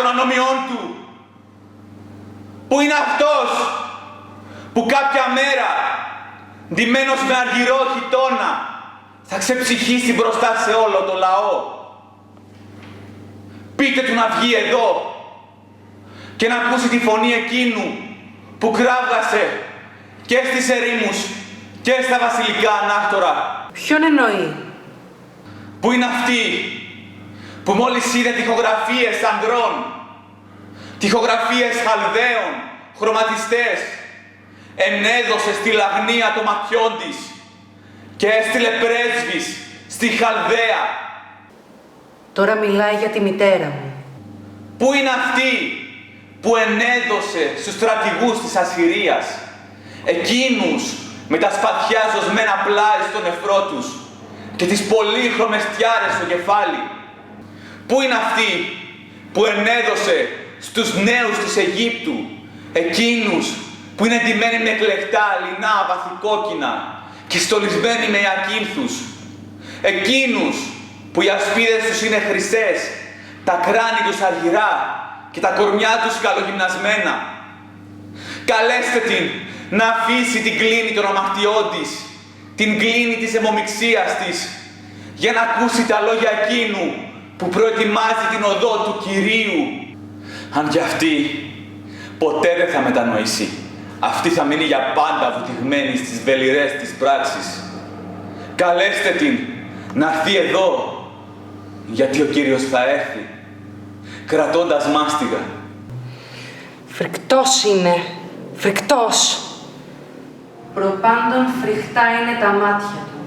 των ανομιών του. Πού είναι αυτός που κάποια μέρα, ντυμένος με αργυρό χιτώνα, θα ξεψυχήσει μπροστά σε όλο το λαό. Πείτε του να βγει εδώ και να ακούσει τη φωνή εκείνου που κράβγασε και στις ερήμους και στα βασιλικά ανάκτορα. Ποιον εννοεί? Πού είναι αυτοί που μόλις είδε τοιχογραφίες ανδρών, τοιχογραφίες Χαλδαίων, χρωματιστές, ενέδωσε στη λαγνία των ματιών της και έστειλε πρέσβης στη Χαλδαία. Τώρα μιλάει για τη μητέρα μου. Πού είναι αυτή που ενέδωσε στους στρατηγούς της Ασσυρίας, εκείνους με τα σπαθιά ζωσμένα πλάι στο νεφρό τους και τις πολύχρωμες τιάρες στο κεφάλι? Πού είναι αυτή που ενέδωσε στους νέους της Αιγύπτου, εκείνους που είναι ντυμένοι με κλεκτά, λινά, βαθικόκκινα και στολισμένοι με ιακίνθους, εκείνους που οι ασπίδες τους είναι χρυσές, τα κράνη τους αργυρά και τα κορμιά τους καλογυμνασμένα? Καλέστε την να αφήσει την κλίνη των αμαρτιών της, την κλίνη της αιμομιξίας της, για να ακούσει τα λόγια εκείνου που προετοιμάζει την οδό του Κυρίου. Αν κι αυτή ποτέ δεν θα μετανοήσει, αυτή θα μείνει για πάντα βουτυγμένη στις βελιρές της πράξης. Καλέστε την να έρθει εδώ, γιατί ο Κύριος θα έρθει, κρατώντας μάστιγα. Φρικτός είναι, φρικτός. Προπάντων φρικτά είναι τα μάτια του,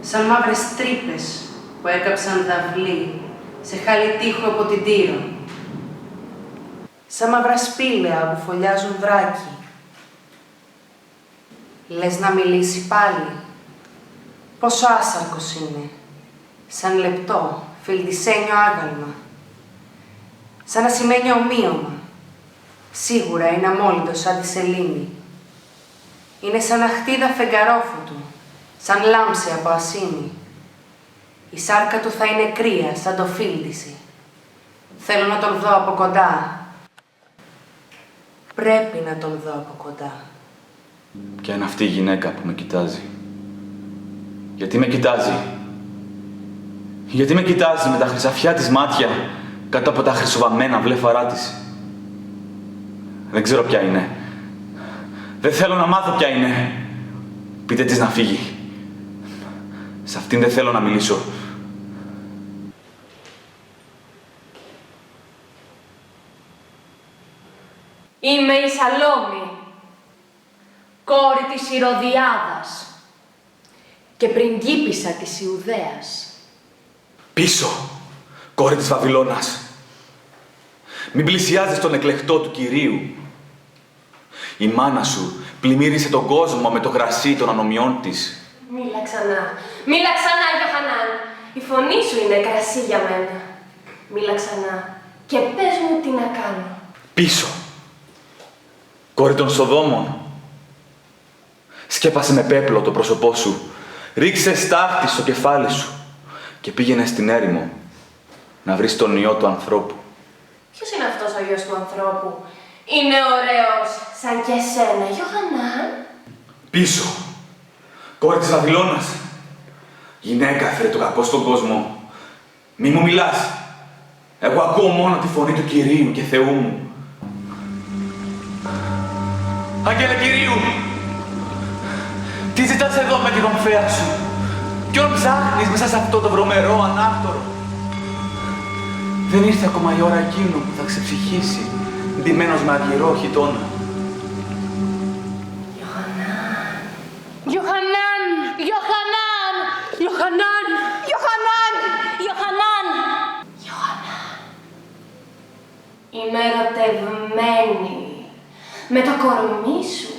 σαν μαύρες τρύπες που έκαψαν δαυλί σε χάλι τείχο από την Τύρο. Σαν μαύρα σπήλαια που φωλιάζουν βράκι. Λες να μιλήσει πάλι? Πόσο άσαρκος είναι, σαν λεπτό, φιλτισένιο άγαλμα. Σαν να σημαίνει ομοίωμα. Σίγουρα είναι αμόλυτος σαν τη σελήνη. Είναι σαν αχτίδα φεγγαρόφωτου, σαν λάμψη από ασήμι. Η σάρκα του θα είναι κρύα, σαν το φίλτιση. Θέλω να τον δω από κοντά. Πρέπει να τον δω από κοντά. Ποια είναι αυτή η γυναίκα που με κοιτάζει? Γιατί με κοιτάζει? Γιατί με κοιτάζει με τα χρυσαφιά της μάτια κάτω από τα χρυσοβαμμένα βλέφαρά της? Δεν ξέρω ποια είναι. Δεν θέλω να μάθω ποια είναι. Πείτε της να φύγει. Σε αυτήν δεν θέλω να μιλήσω. Είμαι η Σαλόμη, κόρη της Ηρωδιάδας και πριγκίπισσα της Ιουδαίας. Πίσω, κόρη της Βαβυλώνας. Μην πλησιάζεις τον εκλεκτό του Κυρίου. Η μάνα σου πλημμύρισε τον κόσμο με το κρασί των ανομιών της. Μίλα ξανά. Μίλα ξανά, Ιωχανάν. Η φωνή σου είναι κρασί για μένα. Μίλα ξανά και πες μου τι να κάνω. Πίσω, κόρη των Σοδόμων. Σκέπασε με πέπλο το πρόσωπό σου. Ρίξε στάχτη στο κεφάλι σου και πήγαινε στην έρημο να βρεις τον Υιό του ανθρώπου. Ποιος είναι αυτός ο Υιός του ανθρώπου? Είναι ωραίος σαν και εσένα, Ιωχανάν. Πίσω, κόρη της Βαβυλώνας. Γυναίκα, έφερε το κακό στον κόσμο. Μη μου μιλάς. Εγώ ακούω μόνο τη φωνή του Κυρίου και Θεού μου. Άγγελε Κυρίου, τι ζητάς εδώ με την ομφαία σου? Ποιον ψάχνεις μέσα σε αυτό το βρωμερό ανάκτορο? Δεν ήρθε ακόμα η ώρα εκείνου που θα ξεψυχήσει, ντυμένος με αργυρό χιτώνα. Ιωχανάν. Ιωχανάν! Ιωχανάν! Ιωχανάν! Ιωχανάν! Ιωχανάν! Ιωχανάν. Είμαι ερωτευμένη με το κορμί σου.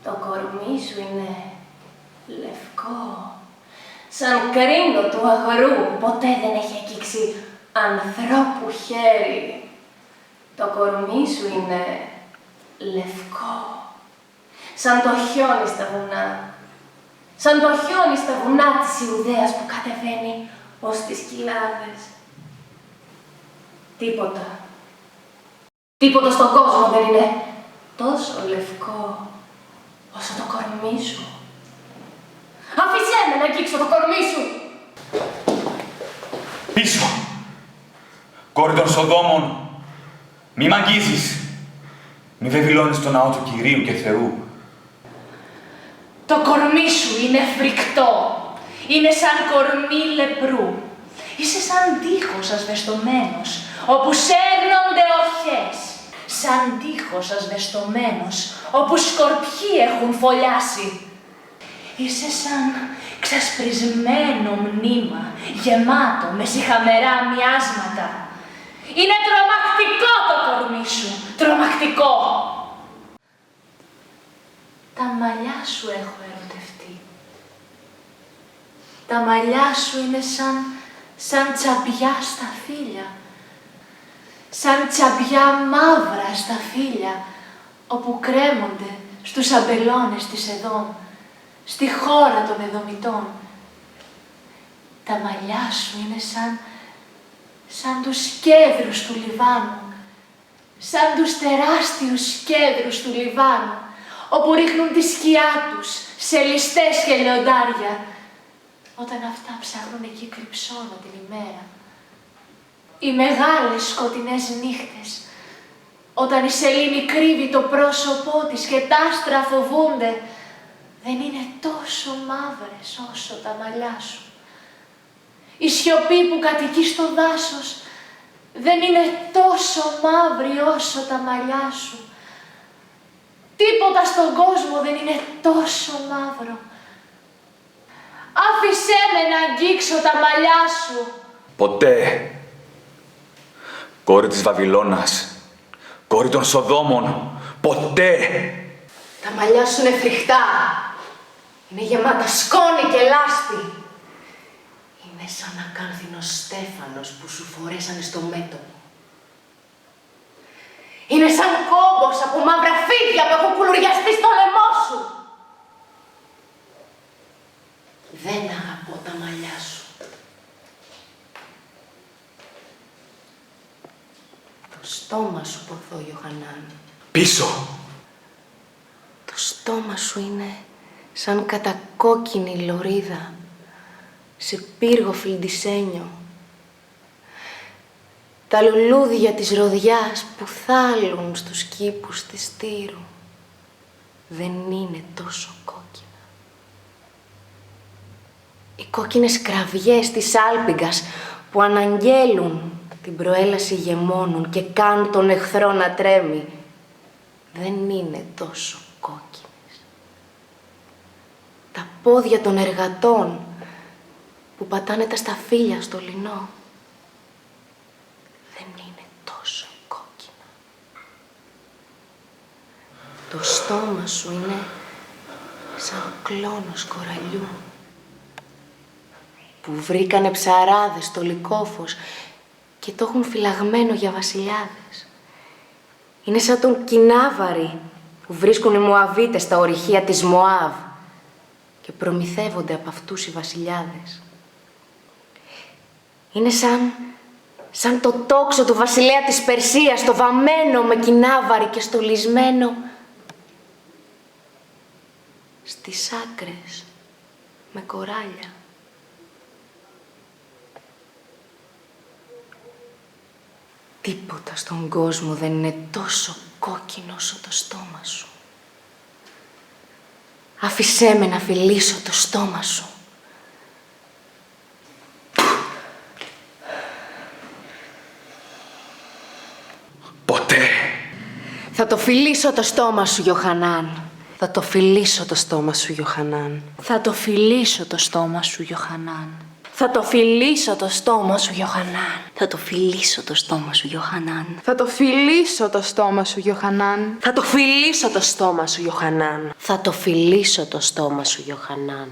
Το κορμί σου είναι λευκό, σαν κρίνο του αγρού που ποτέ δεν έχει αγγίξει ανθρώπου χέρι. Το κορμί σου είναι λευκό, σαν το χιόνι στα βουνά. Σαν το χιόνι στα βουνά της Ιουδαίας που κατεβαίνει ως τις κοιλάδες. Τίποτα. Τίποτα στον κόσμο δεν είναι τόσο λευκό όσο το κορμί σου. Άφησέ με να αγγίξω το κορμί σου! Πίσω! Κόρη των Σοδόμων, μη μ' αγγίζεις. Μη βεβηλώνεις το ναό του Κυρίου και Θεού. Το κορμί σου είναι φρικτό. Είναι σαν κορμί λεπρού. Είσαι σαν τείχος ασβεστομένος, όπου σέρνονται οχές. Σαν τείχος ασβεστομένος, όπου σκορπιοί έχουν φωλιάσει. Είσαι σαν ξασπρισμένο μνήμα, γεμάτο με σιχαμερά μοιάσματα. Είναι τρομακτικό το κορμί σου, τρομακτικό. Τα μαλλιά σου έχω ερωτευτεί. Τα μαλλιά σου είναι σαν τσαμπιά στα φύλλα. Σαν τσαμπιά μαύρα στα φύλλα, όπου κρέμονται στους αμπελώνες της Εδόμ, στη χώρα των Εδωμιτών. Τα μαλλιά σου είναι σαν τους κέδρους του Λιβάνου, σαν τους τεράστιους κέδρους του Λιβάνου, όπου ρίχνουν τη σκιά τους σε ληστές και λεοντάρια, όταν αυτά ψάχνουν εκεί κρυψώνα την ημέρα. Οι μεγάλες σκοτεινές νύχτες, όταν η σελήνη κρύβει το πρόσωπό της και τα άστρα φοβούνται, δεν είναι τόσο μαύρες όσο τα μαλλιά σου. Η σιωπή που κατοικεί στο δάσος δεν είναι τόσο μαύρη όσο τα μαλλιά σου. Τίποτα στον κόσμο δεν είναι τόσο μαύρο. Άφησέ με να αγγίξω τα μαλλιά σου. Ποτέ. Κόρη της Βαβυλώνας, κόρη των Σοδόμων, ποτέ. Τα μαλλιά σου είναι φρικτά. Είναι γεμάτα σκόνη και λάσπη. Είναι σαν ακάνθινος στέφανος που σου φορέσανε στο μέτωπο. Είναι σαν κόμπος από μαύρα φίδια που έχουν κουλουριαστεί στο λαιμό σου. Δεν αγαπώ τα μαλλιά σου. Το στόμα σου ποθώ, Ιωχανάν. Πίσω. Το στόμα σου είναι σαν κατακόκκινη λωρίδα σε πύργο φλιντισένιο. Τα λουλούδια της ροδιάς που θάλουν στους κήπους της Τύρου δεν είναι τόσο κόκκινα. Οι κόκκινες κραυγές της άλπιγγας που αναγγέλουν την προέλαση ηγεμόνων και κάνουν τον εχθρό να τρέμει δεν είναι τόσο κόκκινες. Τα πόδια των εργατών που πατάνε τα σταφύλια στο λινό δεν είναι τόσο κόκκινα. Το στόμα σου είναι σαν κλόνος κοραλιού που βρήκανε ψαράδες στο Λυκόφος και το έχουν φυλαγμένο για βασιλιάδες. Είναι σαν τον Κινάβαρη που βρίσκουν οι Μωαβίτες στα ορυχεία της Μωάβ και προμηθεύονται από αυτούς οι βασιλιάδες. Είναι σαν το τόξο του βασιλέα της Περσίας, το βαμμένο με κινάβαρη και στολισμένο στις άκρες με κοράλια. Τίποτα στον κόσμο δεν είναι τόσο κόκκινο όσο το στόμα σου. Άφησέ με να φιλήσω το στόμα σου. Ποτέ. Θα το φιλήσω το στόμα σου, Ιωχανάν. Θα το φιλήσω το στόμα σου, Ιωχανάν. Θα το φιλήσω το στόμα σου, Ιωχανάν. Θα το φιλήσω το στόμα σου, Ιωχανάν. Θα το φιλήσω το στόμα σου, Ιωχανάν. Θα το φιλήσω το στόμα σου, Ιωχανάν. Θα το φιλήσω το στόμα σου, Ιωχανάν. Θα το φιλήσω το στόμα σου, Ιωχανάν.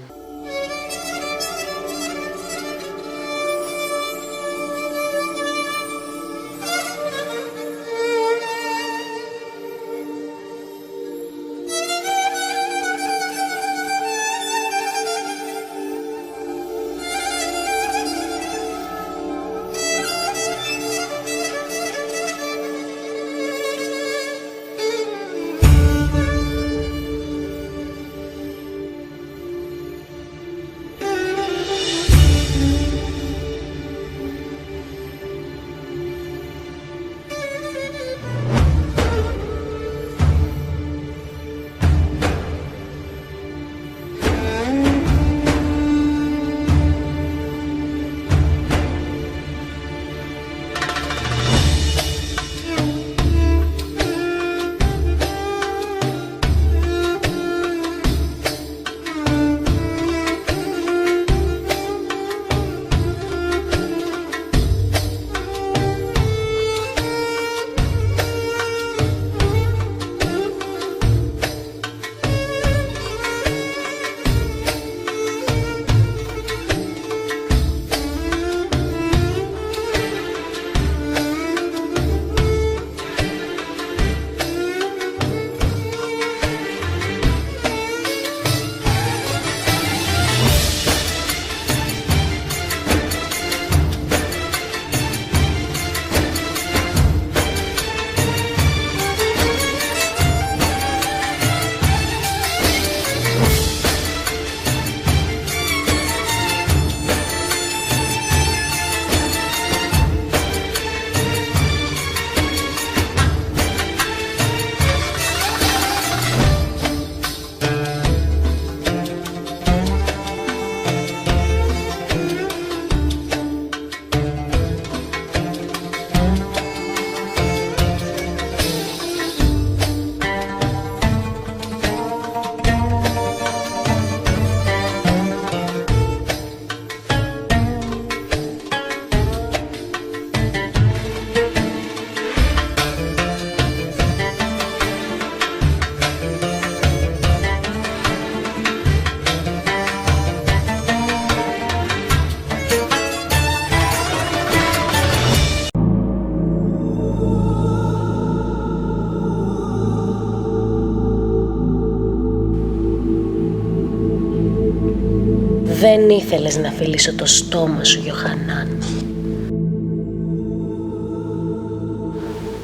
Δεν ήθελες να φιλήσω το στόμα σου, Ιωχανάν.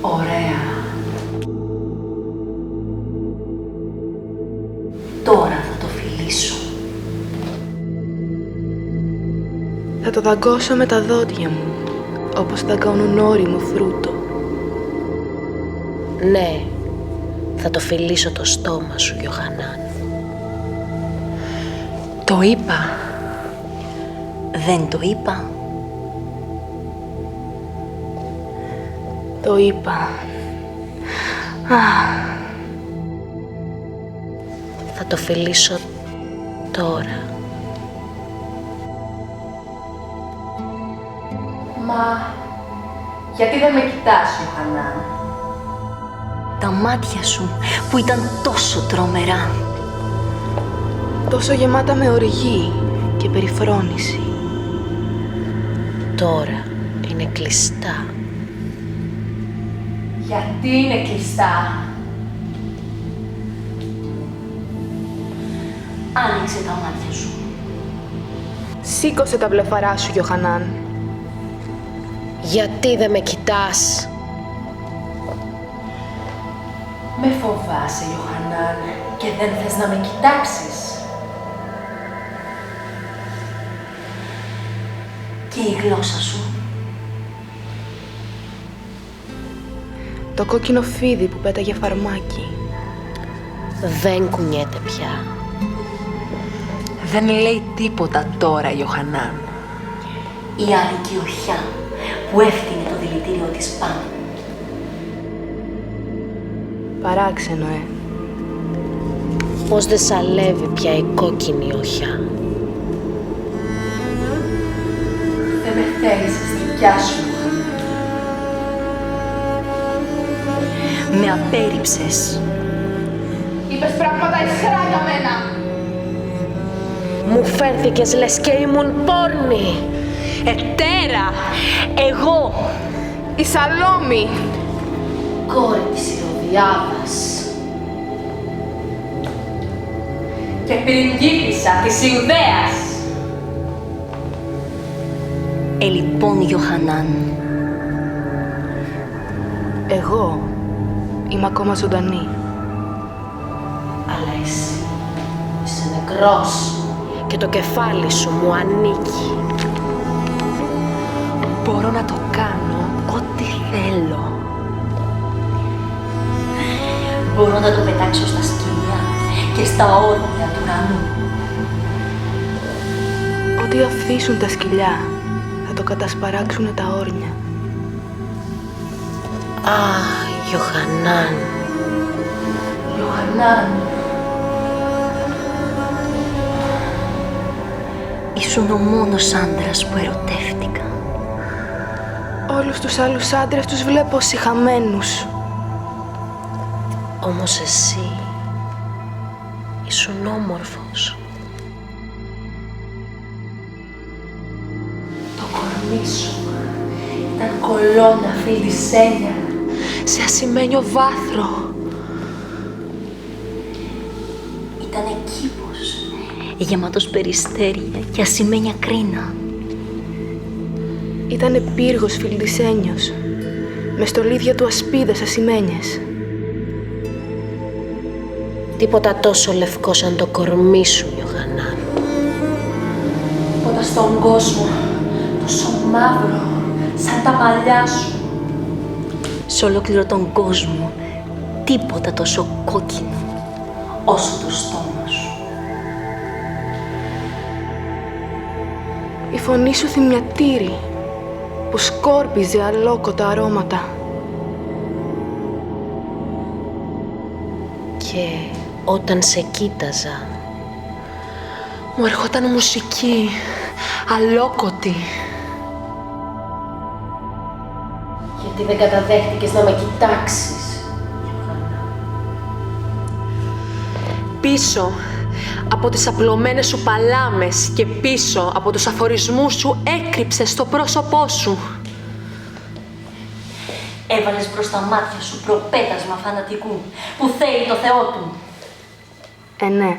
Ωραία. Τώρα θα το φιλήσω. Θα το δαγκώσω με τα δόντια μου, όπως δαγκώνουν όριμο φρούτο. Ναι, θα το φιλήσω το στόμα σου, Ιωχανάν. Το είπα. Δεν το είπα. Το είπα. Θα το φιλήσω τώρα. Μα γιατί δεν με κοιτάς, Ιωχανάν? Τα μάτια σου που ήταν τόσο τρομερά. Τόσο γεμάτα με οργή και περιφρόνηση. Τώρα είναι κλειστά. Γιατί είναι κλειστά? Άνοιξε τα μάτια σου. Σήκωσε τα βλεφαρά σου, Ιωχανάν. Γιατί δεν με κοιτάς? Με φοβάσαι, Ιωχανάν, και δεν θες να με κοιτάξεις. Και η γλώσσα σου. Το κόκκινο φίδι που πέταγε φαρμάκι. Δεν κουνιέται πια. Δεν λέει τίποτα τώρα, Ιωχανάν. Η άλλη κοιοχιά που έφτιανε το δηλητήριο της πάνω. Παράξενο, Πώς δεν σαλεύει πια η κόκκινη οχιά. Δεν με θέλεις στη δικιά σου, Ιωχανάν. Με απέρριψες. Είπες πράγματα ισχυρά για μένα. Μου φέρθηκες λες και ήμουν πόρνη. Ετέρα! Εγώ, Η Σαλόμη. Κόρη της Ηρωδιάδας. Και πριγκίπισσα της Ιουδαίας. λοιπόν, Ιωχανάν. Εγώ είμαι ακόμα ζωντανή. Αλλά εσύ είσαι νεκρός. Και το κεφάλι σου μου ανήκει. Μπορώ να το κάνω ό,τι θέλω. Μπορώ να το πετάξω στα σκυλιά και στα όρια του ουρανού. Ό,τι αφήσουν τα σκυλιά θα το κατασπαράξουν τα όρνια. Ιωχανάν. Ιωχανάν. Ήσουν ο μόνος άντρας που ερωτεύτηκα. Όλους τους άλλους άντρες τους βλέπω ως σιχαμένους. Όμως εσύ ήσουν όμορφος. Το κορμί σου ήταν κολόνα φιλτισένια. Σε ασημένιο βάθρο. Ήτανε κήπος, γεμάτος περιστέρια και ασημένια κρίνα. Ήτανε πύργος φιλτισένιος, με στολίδια του ασπίδες ασημένιες. Τίποτα τόσο λευκό σαν το κορμί σου, Ιωχανάν. Τίποτα στον κόσμο τόσο μαύρο σαν τα μαλλιά σου. Σε ολόκληρο τον κόσμο, τίποτα τόσο κόκκινο όσο το στόμα σου. Η φωνή σου θυμιατήρη, που σκόρπιζε αλόκοτα αρώματα. Και όταν σε κοίταζα, Μου ερχόταν μουσική, αλόκοτη. Γιατί δεν καταδέχτηκες να με κοιτάξεις, Ιωχανάν. Πίσω από τις απλωμένες σου παλάμες και πίσω από τους αφορισμούς σου έκρυψες το πρόσωπό σου. Έβαλες προς τα μάτια σου προπέτασμα φανατικού που θέλει το Θεό του. Ναι,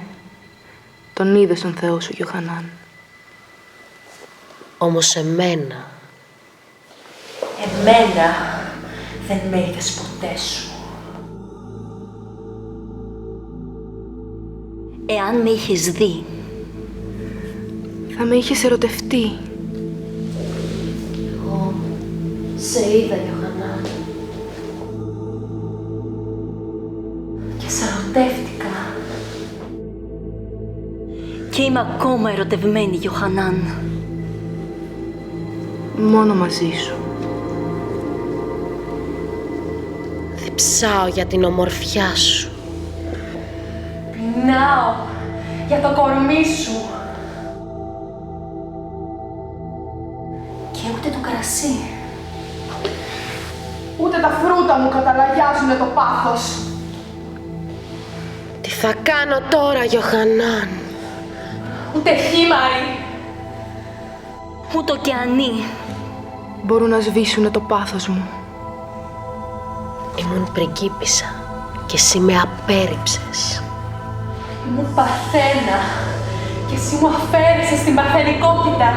τον είδες τον Θεό σου, Ιωχανάν. Όμως εμένα δεν με είδες ποτέ σου. Εάν με είχες δει, θα με είχες ερωτευτεί. Εγώ σε είδα, Ιωχανάν. Και σε ερωτεύτηκα. και είμαι ακόμα ερωτευμένη, Ιωχανάν. Μόνο μαζί σου. Διψάω για την ομορφιά σου. Πεινάω για το κορμί σου. Και ούτε το κρασί. Ούτε τα φρούτα μου καταλαγιάζουνε το πάθος. Τι θα κάνω τώρα, Ιωχανάν? Ούτε χήμαρη. Ούτε ωκεανοί. Μπορούν να σβήσουνε το πάθος μου. Ήμουν πριγκίπισσα και εσύ με απέρριψες. Ήμουν παρθένα και εσύ μου αφαίρεσες την παρθενικότητα.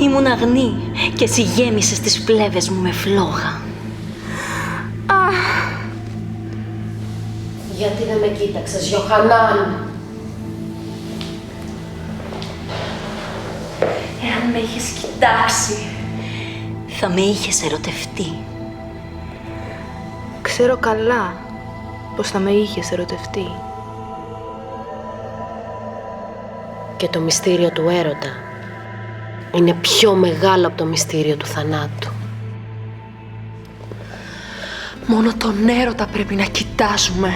Ήμουν αγνή και εσύ γέμισες τις πλεύες μου με φλόγα. Γιατί δεν με κοίταξες, Ιωχανάν? Εάν με είχες κοιτάξει, Θα με είχες ερωτευτεί. Ξέρω καλά πως θα με είχες ερωτευτεί. Και το μυστήριο του έρωτα είναι πιο μεγάλο από το μυστήριο του θανάτου. Μόνο τον έρωτα πρέπει να κοιτάζουμε.